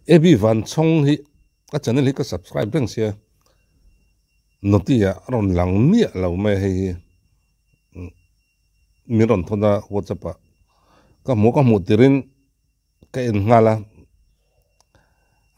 ebi van chong hi a channel hi ka subscribe beng sia notia ron lang mia lo me hi mi ron thona WhatsApp ka mu tirin ka en ngala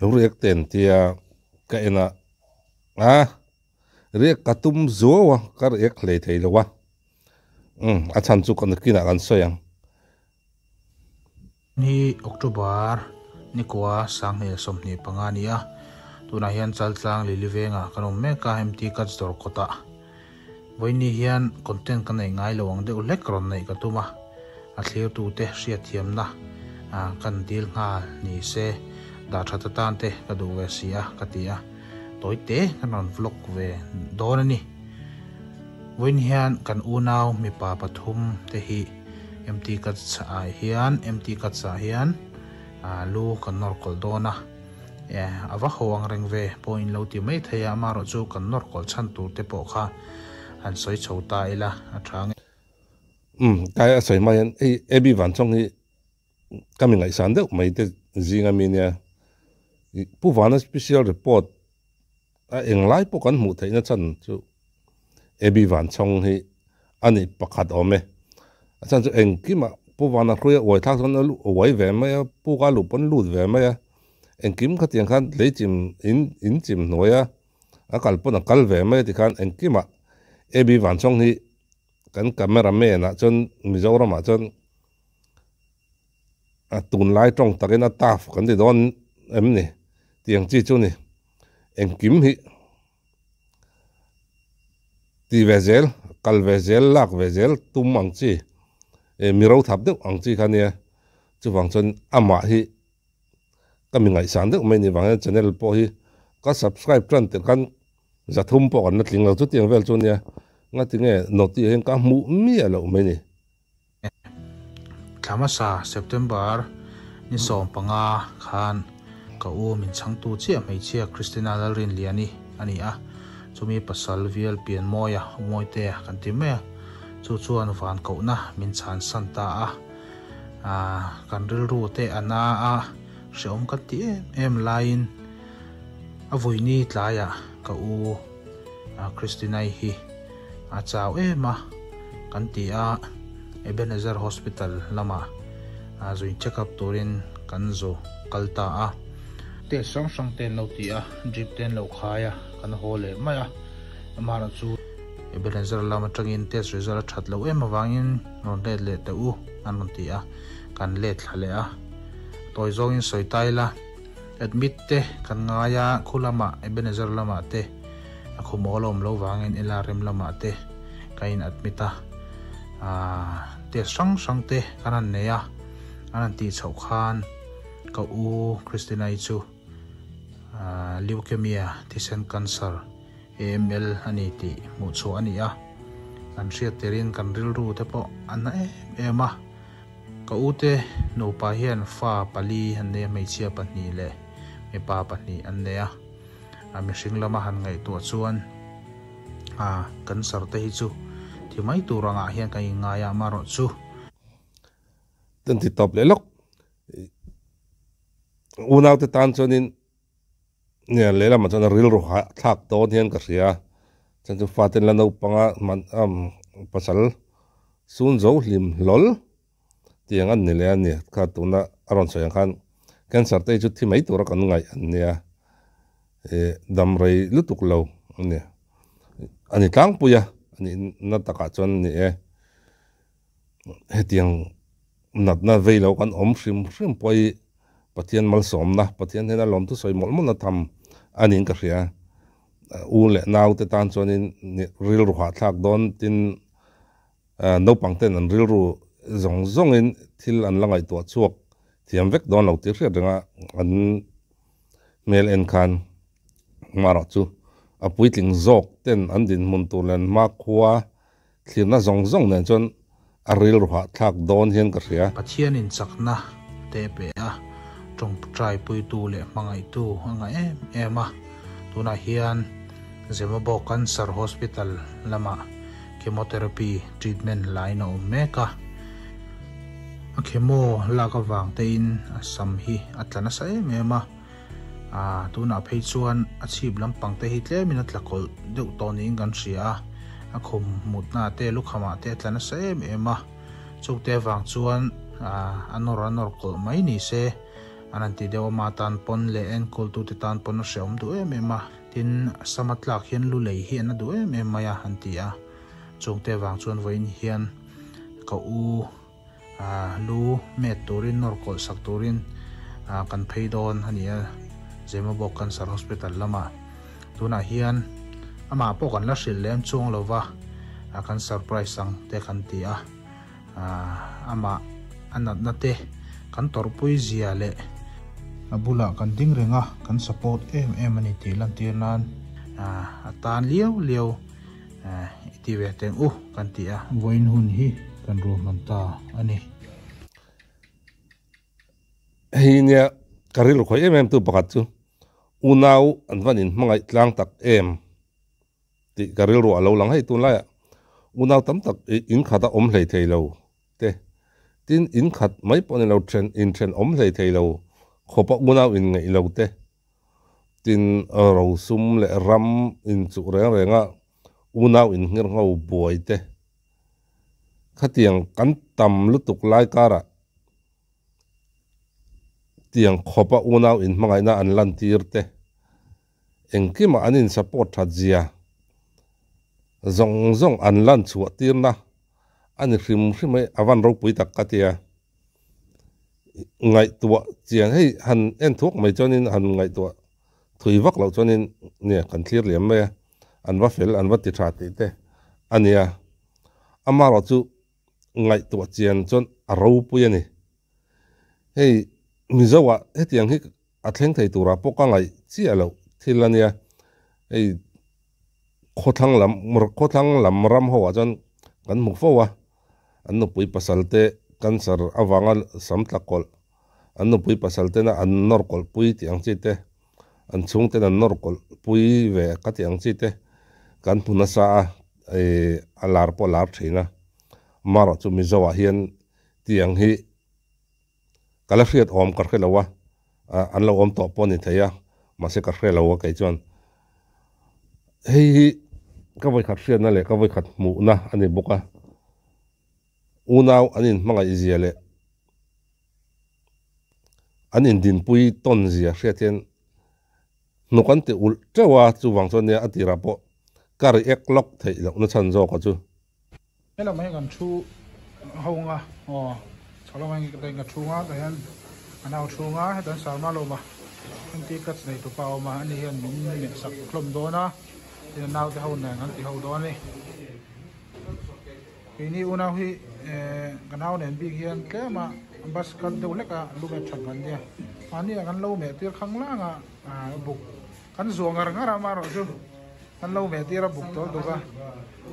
lo riek ten tia ka ena riek katum zuwa ka riek le thei lo wa a chan chu kan kina kan soyang ni October ni kwa sang he somni pangania tuna hian chaltlang lilivenga kanom me ka MT Katsdor kota voini hian content kan nei ngai lawang de ulek ron nei katuma a thleu tu te hria thiamna kan dil nga ni se da thata tan te ka du we sia katia toite kanon vlog ve donani voini hian kan unaw mi pa pathum te hi MT Katsa hian lu kan nor kol dona awa howang rengve point lo ti mai thaya maro chu kan nor kol chan tu te po kha an soi chhota ila athang kaya soi mai ebi van chong hi kami ngai san de mai te zinga minia pu van special report a englai po kan mu theina chan chu ebi van chong hi ani pakhat ome chan chu engkima pu van a khruya oi thak son oi ve mai pu ka lu pon lut ve mai engkim khatiang khan leichim in chim noya akal pon akal ve mai ti khan engkima ebi van chong hi kan cameraman a chon mizoram a chon a tun lai tong takin a taf kan ti don emni tiang chi chu ni engkim hi ti vezel kal vezel lak vezel tum ang chi miro thap de ang chi khania chu wang chon ama hi kami ngai san de mai ni wang channel po hi ka subscribe tran te kan zathum po kan tling lo chu tiang vel chu nia nga tinge noti hen ka mu mi alo mai ni thamasa September ni som panga khan ka u min changtu chi mai chia Christina Lalrin liani ani a chumi pasal vial pian moya moite kan ti me chu chuan van ko na min chan santa kan ril ru te ana shom kan ti em line a voini tlaya ka u Christina hi a chaw ema kan ti Ebenezer Hospital lama zui check up turin kan zo kalta te sang ten lo ti drip ten lo khaya kan hole maya amara chu Ebenezer lama tangin test result that lo ema wangin non le te u anon ti kan le thlale toy zong in soitaila admit te kan ngaya khulama Ebenezer lama te akhumolom lo wangin ilarem lama te kain admita te sang te kanan neya anan ti chau khan ka u Christina chu leukemia tisen cancer AML ani ti mu chu ani kan ria terin kan ril ru te po ana ema ka u te no pa hian fa pali han ne mai chia pani le me pa pani an ne mi hring lama han ngai tu chuan cancer te hi chu ti mai tu ranga hian kai ngaya maro chu ten ti top le lok unaw te tan chonin ne lela ma chon ril ro thak ton hian ka ria chan chu faten la no panga man pasal sun zo hlim lol tiang an ne le ani kha tuna aron soyang khan cancer te chu thi mai tu ra kan ngai an ne dam rei lutuk lo ne ani tlang puya ani na taka chon ni hetiang nat na veilo kan om hrim poi pathian mal som na pathian hena lom tu soi mol na tham anin ka ria u le naw te tan chonin ril ru ha thak don tin no pangten an ril ru zong in thil an langai to chuak thiam vek don lo ti hria renga an mel en khan maro chu apui tling zok ten an din mun tu len ma khwa thirna zong nen chon aril ru ha thak don hian ka ria pathian in chakna te pe trong trai pui tu le mangai tu anga ema tuna hian Zemabo Cancer Hospital lama chemotherapy treatment line meka chemo laka wang te in sam hi atlana sa mema tu na phei chuan achip lampang te hi tle minat lakol deuh tonin kan ria a khum mutna te lukhama te tlana sem ema chukte wang chuan anor kol mai ni se ananti dewa ma tan pon le en kol tu te tan pon seom du ema tin samatlak hian lu lei hian du ema ya hantia chukte wang chuan voin hian ka u lu met turin nor kol sak turin kan phei don ania jema bok cancer hospital lama tuna hian ama pokan la sil lem chung lova kan surprise sang te kan tia ama anat na te kan torpui zia le abula kan ding renga kan support ani ti lan tirnan atan liu ti ve teng kan tia voin hun hi kan ro man ta ani hinia karil khoi tu pakat chu unau anwanin mangai tlang tak ti karil ro alo lang hai tun la unau tam tak in khata om hlei theilo te tin in khat mai pon lo tren om hlei theilo khopa unau in ngai lo te tin ro sum le ram in chu renga unau in ngir ngau boi te khatiang kan tam lutuk lai kara tiang khopa unau in mangai na an lan tirte engkima anin support thadzia zong an lan chuwa tirna ani hrim awan ro pui tak katia ngai tua chiang hei han en thuk mai chonin han ngai tua thui vak lo chonin ne kan thlir lem me an wa fel an wa ti tha ti te ania amaro chu ngai tua chian chon aro pui ani hei mizawa hetiang hi athleng thei tura poka ngai chi alo thilania ei khothang lam ram ho ajan kan mukfowa anno pui pasalte cancer awanga samtlakol anno pui pasalte na annor kol pui tiang chite an chungte na nor kol pui ve ka tiang chite kan punasa alar polar thina maro chu mizawa hian tiang hi kalafriat om karkhelawa anlo om to poni thaya mase karkhelawa kai chuan hei ka voi khat na le ka voi khat mu na ani boka unau anin manga iziale anin din pui ton zia hriathian nukan te ul trewa chu wangchon ne atira po kari ek lok thei lo na chan zo ka chu ela mai kan thu haunga Salomang kita ingat sunga, dan anak sunga, dan sama lo mah. Nanti kat sini tu pau mah ni yang ni sak klom dona, di nau tu haun nanti haun dona ni. Ini unau hi kanau nen big hian ke mah bas kan tu leka lu met chapan dia. Ani kan lo met tir khang la buk kan zuang ngar amaro tu. Kan lo met tir buk tu ka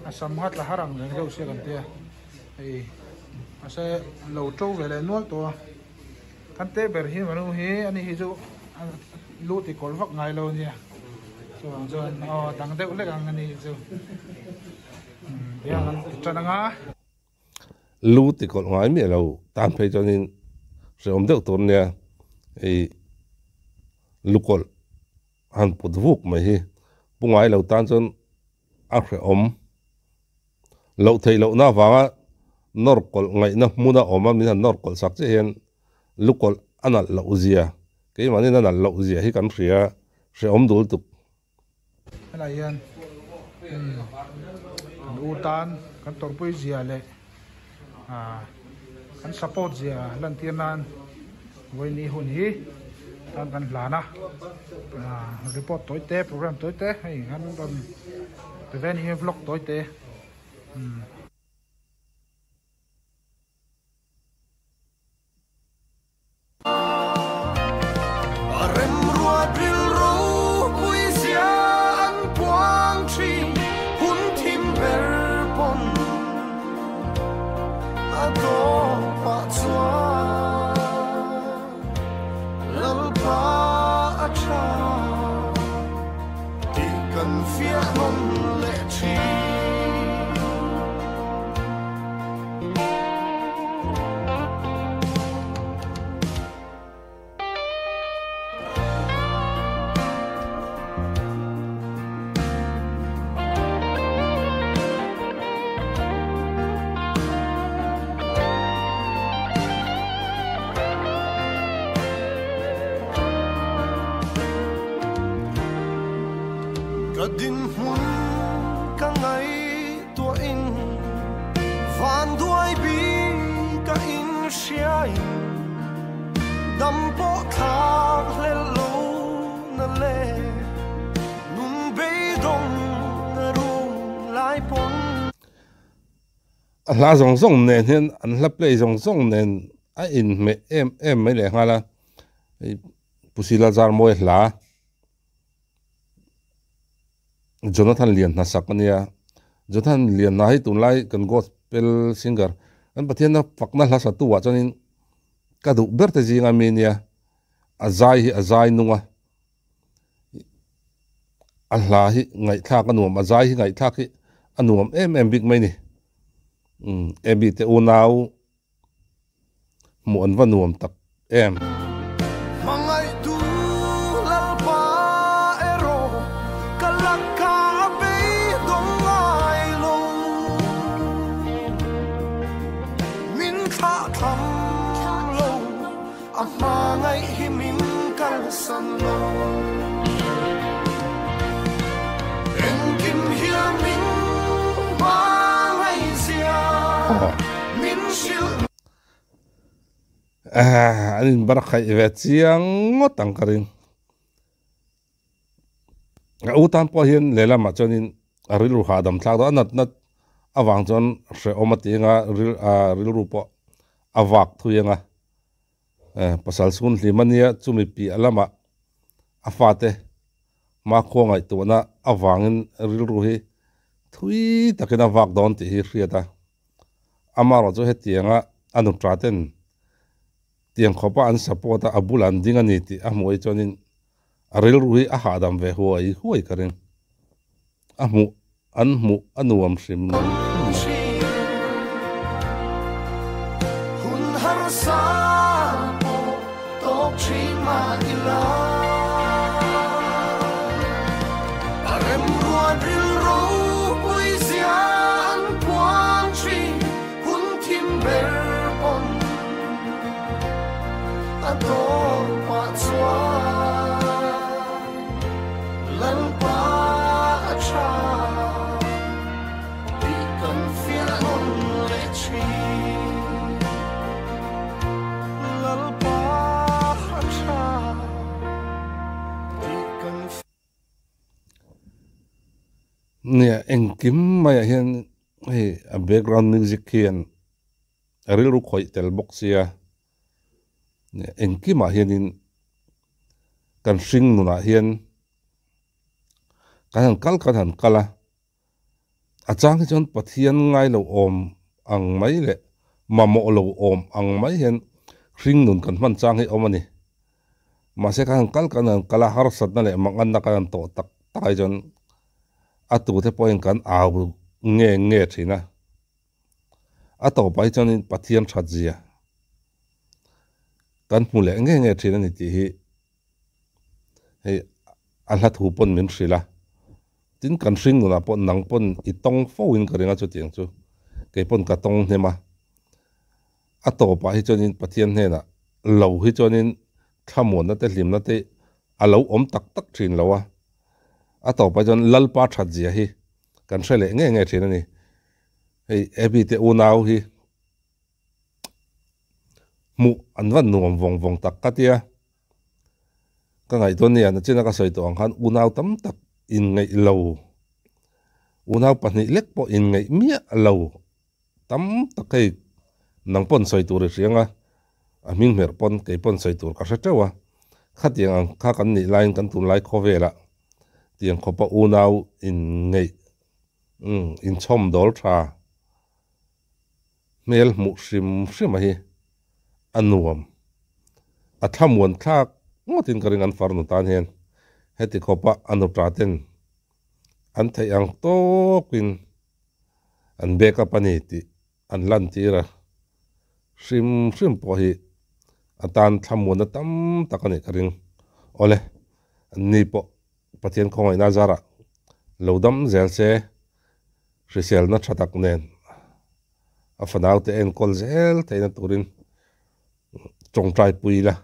asam hat lah harang dan kau sia kan dia. Ase lo trâu về lại nuốt to kan te ber hi manu hi ani hi chu lu ti kol vak ngai lo nia so dang de le gang ani chu ya kan chananga lu ti kol ngai mi lo tan phei chonin seom de ton nia lukol han pudvuk mai hi pungai lo tan chon a khre om lo thei lo na wanga norkol ngai na muna oma min norkol sak che hian lukol anal lo uzia ke mani na lo uzia hi kan ria se om dul tu ala yan utan kan torpui zia le kan support zia lan tianan voini hun hi kan lana report toite program toite hai kan event hi vlog toite ละดินหุนกังไงตัวอินฟานด้วยบีกะอินเชียอินดำโปทากเลโลนั่นเลนุ่มเบดงรุงลายปนลาส่งเนนเห็นอันลับเลยส่งเนนไออินเมเอ็มไม่เลยฮะละปุสิลาจาร์มวยลาจนท่านเลียนนัสักเนี่ยจนท่านเลียนนาให้ตุนไล่กันก็เป็นซิงเกอร์อันประเทศนั้นฝักนั้นลาสัตัวจนนี้กระดูกเบิร์ตจีงามีเนี่ยอาใจนัวอัลลาฮิไงท่ากันหนุ่มอาใจไงท่าที่อันหนุ่มเอ็มบิ๊กไหมนี่บิ๊กแต่อุณาวหมุนว่าหนุ่มตักมังไงดูลลปาเอโรกะลักกาเบดงไงลงมินข้าทำลงอามาไงให้มินกันสันลงเอ็งกินเฮียมินมาไงเสียมินชิลอันนี้บาร์คายเวทียงงดตั้งกันอุตันพอเห็นเลล่ามาจนินริลรูหาดำทักตัวนัดอวังจนเชื่อมาตีงาริลรูปอวักทุยังภาษาสุนทรีมันเนี่ยจุมีปีอะไรมาอฟาเตมาควงไอตัวน่ะอวังริลรูฮีทุยตะกินอวักโดนตีฮีเรียตาอามาเราจะเห็นตีงาอนุตราเตนเตียงขบอันสปอร์ตอับุลันดิ้งอันนี้ที่มวยจนินริลรุยหาดำเวหัวกันเองอันวมสิมหุนฮาร์ซาโปตกชีมาอิลาอาเรมรัวริลรูปุยเสียนพวงชีหุนทิมเบลปนador patswa lan pa acha di kan feel on lechi lan pa acha di kanเนี่ยเอ็งกิมมาเห็นbackground music เห็นริลรูคอยเตลบ็อกเซียเอ็งกี้มาเห็นกันซิงนู่นเห็นกันกัลอาจารย์ที่จนปะเทียนไงเราอมอังไม่เลยมาโมเราอมอังไม่เห็นซิงนู่นกันมันจางให้อมนี่มาเสกันกัลฮาร์สัตนั่นแหละมังอันนักกันโตตักตายจนอัตุเทปอยกันเอาเงี้ยทีนะอัต่อไปจนปะเทียนชัดเจียกันมูลเงี้ยทีนั้นที่ให้อันละถูปนเหมือนสิละจินกันซิงนู่นปนหนังปนอีตงฟ้อินกันเองจุดเตียงจูเก็บปนกระตงเนี่ยมาอัต่อไปจนปะเทียนเนี่ยนะเหล่าที่จนข้ามวนนั่นแต่ลิมนั่นแต่เหล่าอมตักชินแล้ววะอัต่อไปจนลัลปาชัดเจียฮีกันใช่เลยเงี้ยทีนั้นนี่ให้บีเตอูนาวฮีมุอันวันหนุ่มวงตักกัดเดียก็ไงตัวเนี่ยนะเจ้าก็ใส่ตัวอังคันอุณาวตั้มตักอินไงเหลาอุณาวปันนี่เล็กพออินไงเมียเหลาตั้มตักให้นังปนใส่ตัวเสียงมิงเมอร์ปนไก่ปนใส่ตัวก็เสียเจ้าขัดยังข้ากันนี่ไลน์กันตุนไลน์โคเวละเตียงขบอุณาวอินไงอินชมดอลทราเมลมุสิมมาฮีอันนวมอัฐมวนทากงดทิ้งกระงันฟาร์นุตานเห็นให้ติขบอันนุตราเตนอันที่ยังโตกินอันเบกปนิติอันลันทีระซิมพอฮีอันตานทำมวนตั้มตะกันนี่กระงันโอเลอันนี้พอปะเทียนของไอ้นาจาระเหลาดำเซลเซ่เซลนัดชัตักเนนอัฟนาวเตเอ็นคอลเซลเตนัตุรินจงใจปุยละ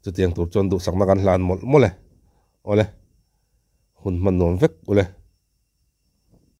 จะเตียงตัวจนดูสักมากันลานหมดเลยโอเลย หุ่นมันนวมเวกเลย